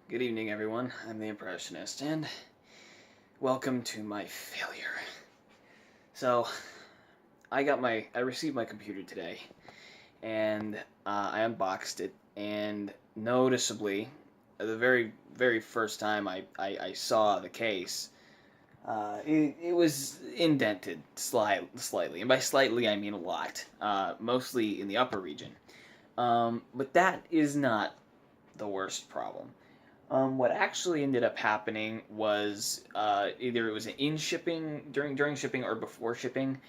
Good evening, everyone. I'm the Impressionist, and welcome to my failure. So, I received my computer today, and I unboxed it, and noticeably, the very first time I saw the case, it was indented slightly, and by slightly I mean a lot, mostly in the upper region. But that is not the worst problem. What actually ended up happening was either it was in shipping during shipping or before shipping.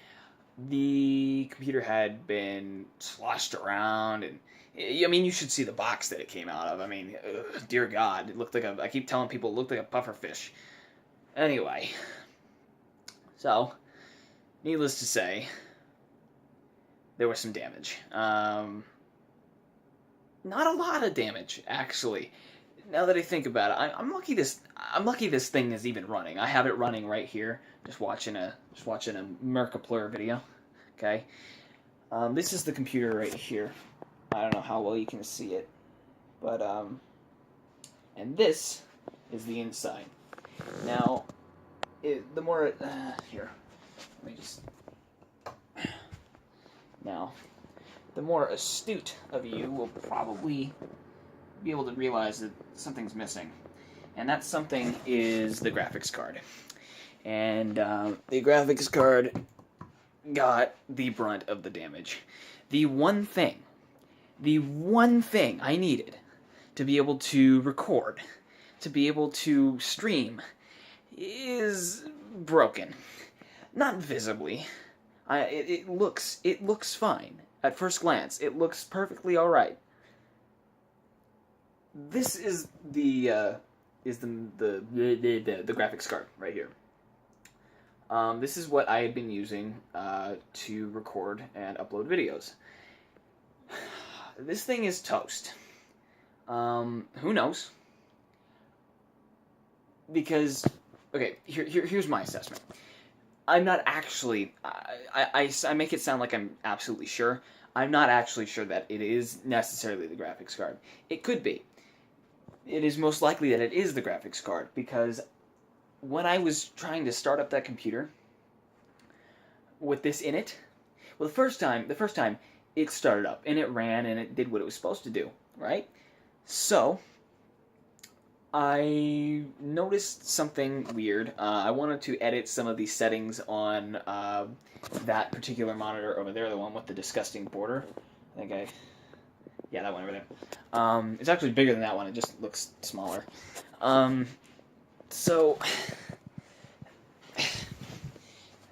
The computer had been sloshed around, and I mean you should see the box that it came out of. I mean, dear God, it looked like a. I keep telling people it looked like a puffer fish. Anyway, so needless to say, there was some damage. Not a lot of damage actually. Now that I think about it, I'm lucky this thing is even running. I have it running right here, just watching a Mercaplur video. Okay, this is the computer right here. I don't know how well you can see it, but and this is the inside. Now, the more here, let me just now, the more astute of you will probably be able to realize that something's missing. And that something is the graphics card. And the graphics card got the brunt of the damage. The one thing I needed to be able to record, to be able to stream, is broken. Not visibly. It looks fine. At first glance, it looks perfectly alright. This is the graphics card right here. This is what I had been using to record and upload videos. This thing is toast. Who knows? Because, okay, here's my assessment. I'm not actually. I make it sound like I'm absolutely sure. I'm not actually sure that it is necessarily the graphics card. It could be. It is most likely that it is the graphics card, because when I was trying to start up that computer with this in it, well, the first time it started up and it ran and it did what it was supposed to do, right? So I noticed something weird. I wanted to edit some of the settings on that particular monitor over there, the one with the disgusting border. Yeah, that one over there. It's actually bigger than that one. It just looks smaller. So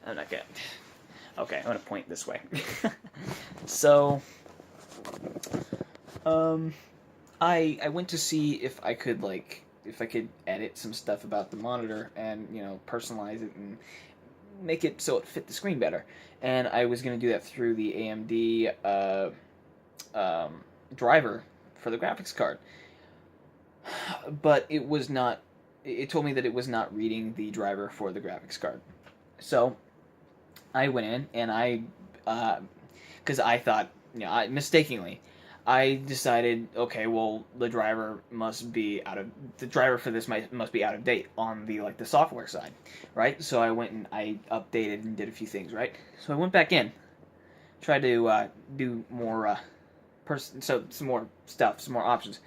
I'm not gonna. Okay, I'm gonna point this way. So, I went to see if I could edit some stuff about the monitor and personalize it and make it so it fit the screen better. And I was gonna do that through the AMD driver for the graphics card, but it was not. It told me that it was not reading the driver for the graphics card. So I went in and because I thought, mistakenly, I decided, okay, well, the driver for this must be out of date on the software side, right? So I went and I updated and did a few things, right? So I went back in, tried to do more some more stuff, some more options,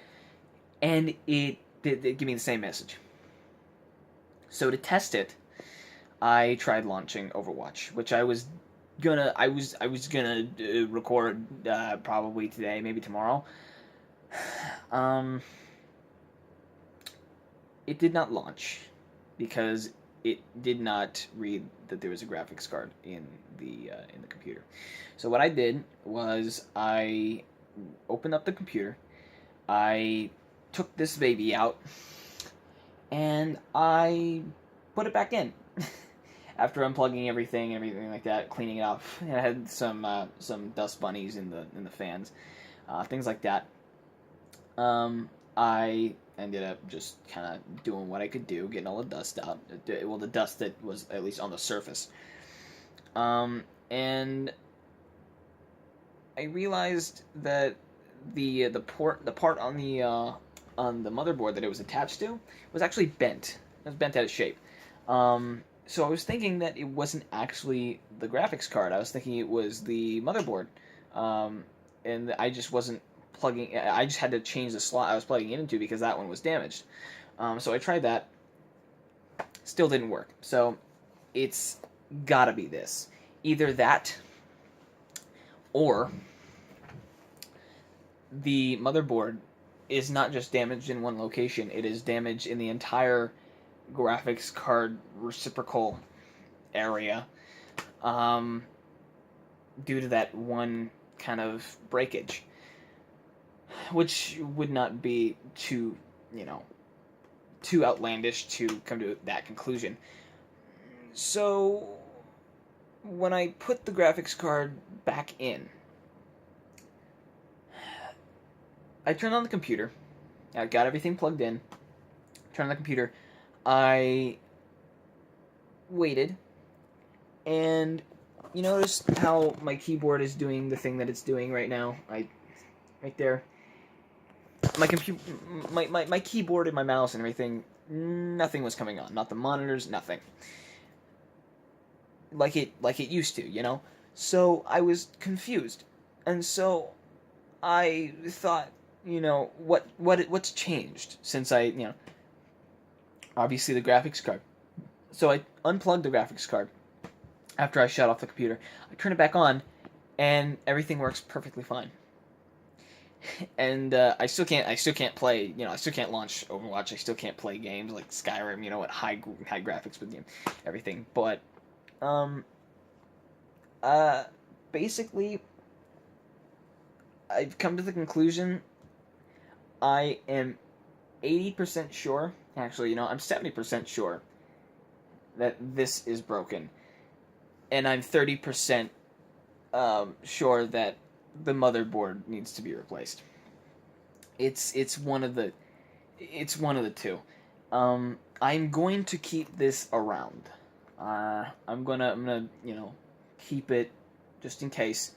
and it did give me the same message. So to test it, I tried launching Overwatch, which I was gonna record probably today, maybe tomorrow. It did not launch because it did not read that there was a graphics card in the computer. So what I did was I opened up the computer, I took this baby out, and I put it back in. After unplugging everything like that, cleaning it up, I had some dust bunnies in the fans, things like that. I ended up just kind of doing what I could do, getting all the dust out. Well, the dust that was at least on the surface. And I realized that the part on the on the motherboard that it was attached to was actually bent. It was bent out of shape. So I was thinking that it wasn't actually the graphics card. I was thinking it was the motherboard, and I just wasn't plugging. I just had to change the slot I was plugging it into because that one was damaged. So I tried that. Still didn't work. So it's gotta be this. Either that, or the motherboard is not just damaged in one location, it is damaged in the entire graphics card reciprocal area, due to that one kind of breakage, which would not be too, too outlandish to come to that conclusion. So, when I put the graphics card back in, I turned on the computer. I got everything plugged in. Turned on the computer. I waited, and you notice how my keyboard is doing the thing that it's doing right now. Right there. My keyboard and my mouse and everything. Nothing was coming on. Not the monitors. Nothing. Like it used to. So I was confused, and so I thought, what's changed since obviously the graphics card. So I unplugged the graphics card after I shut off the computer. I turn it back on, and everything works perfectly fine. And I still can't play. I still can't launch Overwatch. I still can't play games like Skyrim. At high graphics with everything. But basically, I've come to the conclusion. I am 80% sure. Actually, I'm 70% sure that this is broken, and I'm 30% sure that the motherboard needs to be replaced. It's one of the two. I'm going to keep this around. I'm gonna keep it just in case.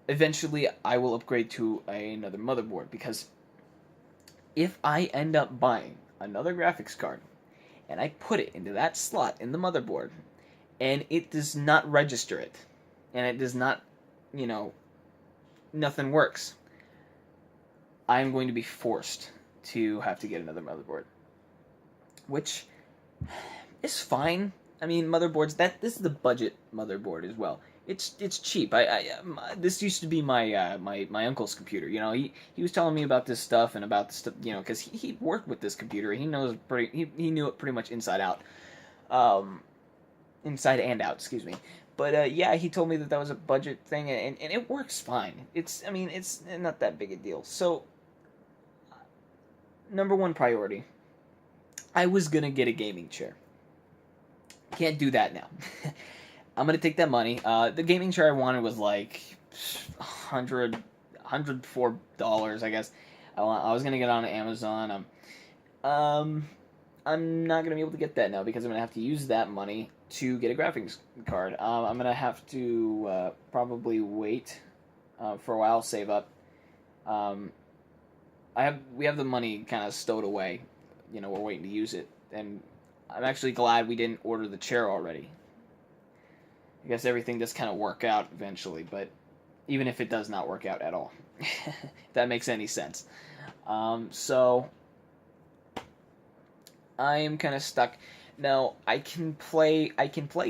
Eventually, I will upgrade to another motherboard, because if I end up buying another graphics card and I put it into that slot in the motherboard and it does not register it, and it does not, nothing works, I'm going to be forced to have to get another motherboard, which is fine. I mean, motherboards, this is the budget motherboard as well. It's cheap. This used to be my my uncle's computer. He was telling me about this stuff and about the stuff. Because he worked with this computer. He knows he knew it pretty much inside out, inside and out. Excuse me. But yeah, he told me that was a budget thing, and it works fine. It's not that big a deal. So, number one priority, I was gonna get a gaming chair. Can't do that now. I'm gonna take that money. The gaming chair I wanted was like $104, I guess. I was gonna get on Amazon. I'm not gonna be able to get that now because I'm gonna have to use that money to get a graphics card. I'm gonna have to probably wait for a while, save up. We have the money kind of stowed away. We're waiting to use it, and I'm actually glad we didn't order the chair already. I guess everything does kind of work out eventually, but even if it does not work out at all, if that makes any sense. So I am kind of stuck. Now I can play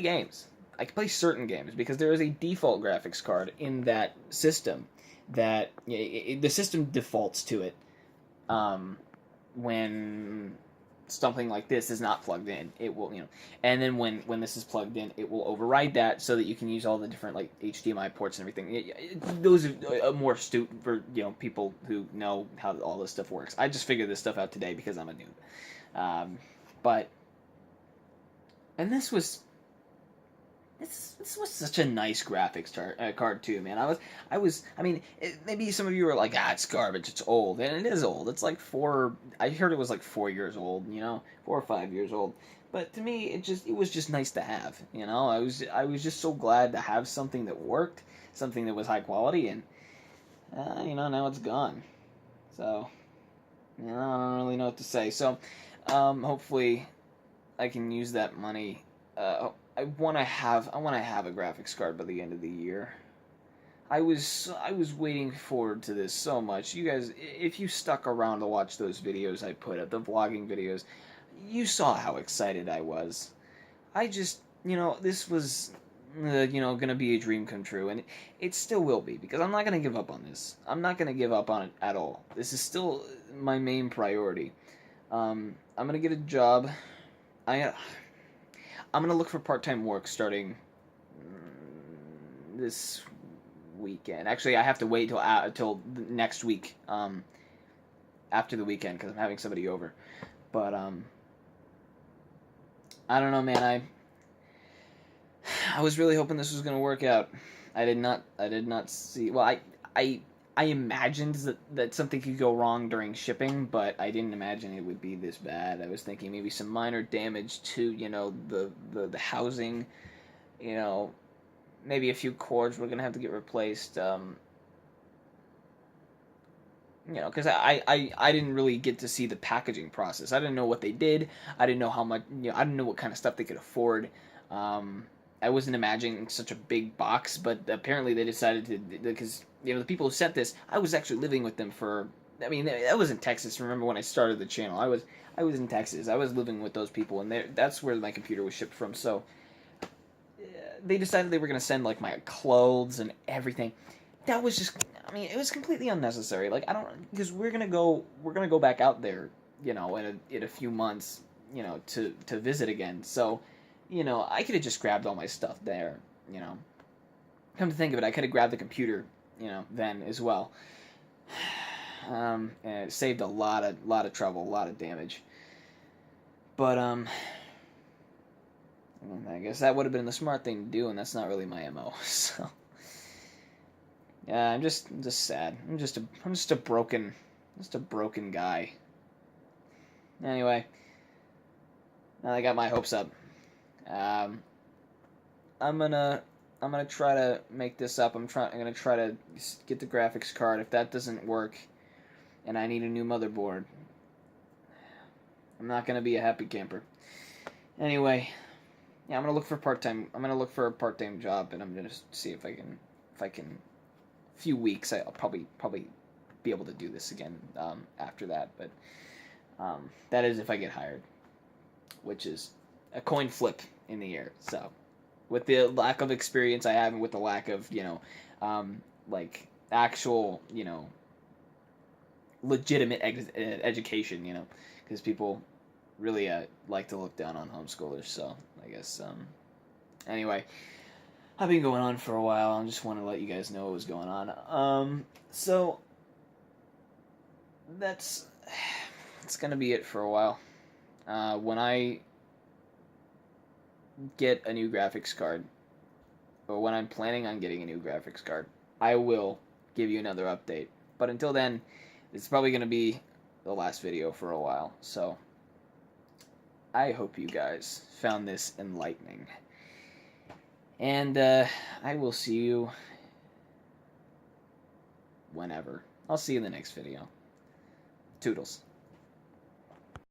games. I can play certain games because there is a default graphics card in that system that the system defaults to it when something like this is not plugged in. It will, and then when this is plugged in, it will override that so that you can use all the different like HDMI ports and everything. Those are more astute for people who know how all this stuff works. I just figured this stuff out today because I'm a noob. But this was such a nice graphics card too, man. I mean, maybe some of you are like, it's garbage, it's old, and it is old. It's like I heard it was like 4 years old, 4 or 5 years old. But to me, it was just nice to have, I was just so glad to have something that worked, something that was high quality, and now it's gone. So I don't really know what to say. So, hopefully, I can use that money. I want to have a graphics card by the end of the year. I was waiting forward to this so much. You guys, if you stuck around to watch those videos I put up, the vlogging videos, you saw how excited I was. I just, this was, gonna be a dream come true, and it still will be, because I'm not gonna give up on this. I'm not gonna give up on it at all. This is still my main priority. I'm gonna get a job. I, I'm gonna look for part-time work starting this weekend. Actually, I have to wait till next week, after the weekend, because I'm having somebody over. But I don't know, man. I was really hoping this was gonna work out. I did not see. Well, I I imagined that something could go wrong during shipping, but I didn't imagine it would be this bad. I was thinking maybe some minor damage to the housing. You know, maybe a few cords were gonna have to get replaced. Because I didn't really get to see the packaging process. I didn't know what they did. I didn't know how much. I didn't know what kind of stuff they could afford. I wasn't imagining such a big box, but apparently they decided to, because the people who sent this, I was actually living with them for. I mean, I was in Texas. Remember when I started the channel? I was in Texas. I was living with those people, and that's where my computer was shipped from. So they decided they were going to send like my clothes and everything. That was just, I mean, it was completely unnecessary. Like, I don't, because we're gonna go back out there, in a few months, to visit again. So, I could have just grabbed all my stuff there. You know, come to think of it, I could have grabbed the computer, then as well. And it saved a lot of trouble, a lot of damage. But I guess that would have been the smart thing to do, and that's not really my MO. So. Yeah, I'm just sad. I'm just a broken guy. Anyway, now I got my hopes up. Um, I'm gonna I'm gonna try to make this up. I'm gonna try to get the graphics card. If that doesn't work, and I need a new motherboard, I'm not gonna be a happy camper. Anyway, yeah, I'm gonna look for part time. I'm gonna look for a part time job, and I'm gonna see if I can few weeks, I'll probably be able to do this again after that. But that is if I get hired, which is a coin flip in the air. So, with the lack of experience I have, and with the lack of like actual legitimate education, because people really like to look down on homeschoolers. So I guess anyway. I've been going on for a while. I just want to let you guys know what was going on. So that's gonna be it for a while. When I get a new graphics card, or when I'm planning on getting a new graphics card, I will give you another update. But until then, it's probably gonna be the last video for a while. So I hope you guys found this enlightening. And I will see you whenever. I'll see you in the next video. Toodles.